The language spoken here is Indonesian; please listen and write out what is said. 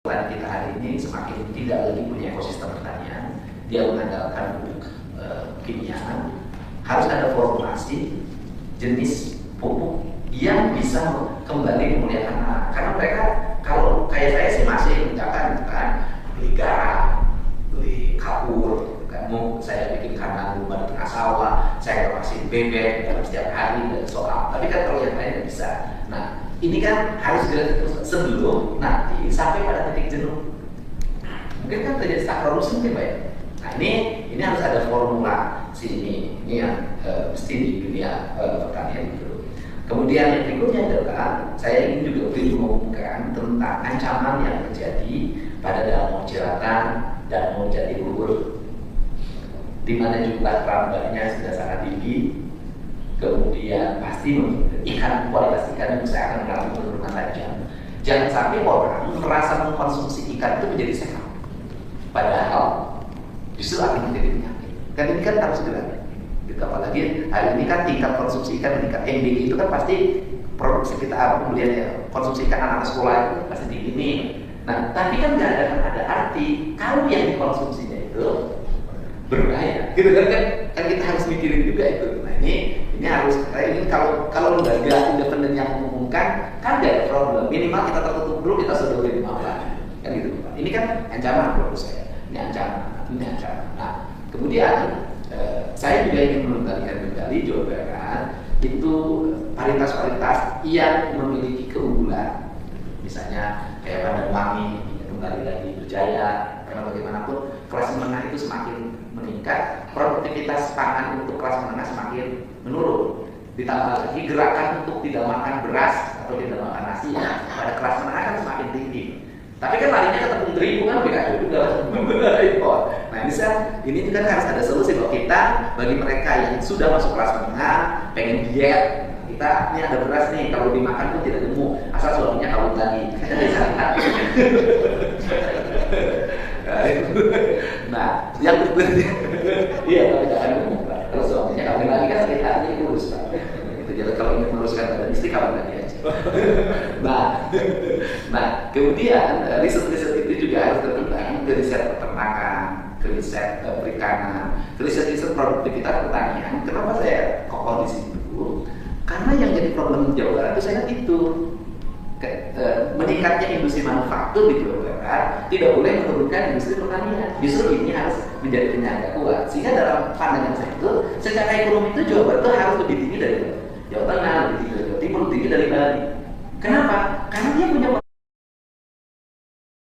kita hari ini semakin tidak lagi punya ekosistem pertanian, dia mengandalkan pupuk kimia. Harus ada formulasi jenis pupuk yang bisa kembali memulihkan tanah. Karena mereka kalau kayak saya sih masih misalkan beli garam, beli kapur, mau saya bikin kandang rumah di tengah sawah, saya kasih bebek dalam setiap hari dan soal. Tapi kan kalau yang lain nggak bisa. Nah, ini kan harus sebelum nanti sampai pada titik jenuh. Mungkin kan terjadi stagflation mungkin Pak ya. Nah ini harus ada formula sini. Ini yang mesti di dunia pertanian itu. Kemudian yang berikutnya adalah saya ingin juga mengumumkan tentang ancaman yang terjadi pada danau Cirata, danau Jatiluhur, di mana jumlah kerambanya sudah sangat tinggi. Kemudian pasti kualitas ikan itu saya akan mengalami penurunan tajam. Jangan sampai orang merasa mengkonsumsi ikan itu menjadi sehat, padahal justru akan menjadi penyakit. Kan ini kan harus segera. Apalagi hari ini kan tingkat konsumsi ikan meningkat. MBG itu kan pasti produksi kita kemudian ya, konsumsi ikan anak sekolah itu pasti tinggi nih. Nah, tapi kan nggak ada arti kalau yang dikonsumsinya itu berbahaya, gitu kan kita harus mikirin juga itu. Nah ini harus ini kalau lembaga independen yang mengumumkan kan nggak ada problem, minimal kita tertutup dulu, kita sudah boleh dimaafkan kan gitu Pak. Ini kan ancaman menurut saya, ini ancaman. Nah kemudian saya juga ingin mengembalikan kembali Jawa Barat itu varietas-varietas yang memiliki keunggulan, misalnya kayak Banyuwangi kembali lagi berjaya karena bagaimanapun kelas menengah itu semakin meningkat, produktivitas pangan untuk kelas menengah semakin menurun. Ditambah lagi gerakan untuk tidak makan beras atau tidak makan nasi pada kelas menengah kan semakin tinggi. Tapi kan larinya ke tepung terigu kan BKU juga impor. Nah ini kan harus ada solusi bahwa kita bagi mereka yang sudah masuk kelas menengah pengen diet, kita ini ada beras nih, kalau dimakan pun tidak gemuk asal suaminya kawin lagi. Nah, yang berikutnya, iya tapi jangan gemuk Pak. Kalau suaminya kawin lagi kan sakit hati urus Pak. Itu jadi kalau ingin meluruskan badan istri kawin lagi aja. Nah, kemudian riset-riset itu juga harus berkembang ke riset peternakan, ke riset perikanan, ke riset produktivitas pertanian. Kenapa saya kokoh di situ? Karena yang jadi problem Jawa Barat itu saya itu meningkatnya industri manufaktur di Jawa Barat tidak boleh menurunkan industri pertanian. Justru ini harus menjadi penyangga kuat. Sehingga dalam pandangan saya itu, secara ekonomi itu Jawa Barat itu harus lebih tinggi dari Jawa Tengah, lebih tinggi dari Jawa Timur, lebih tinggi dari Bali. Kenapa? Karena dia punya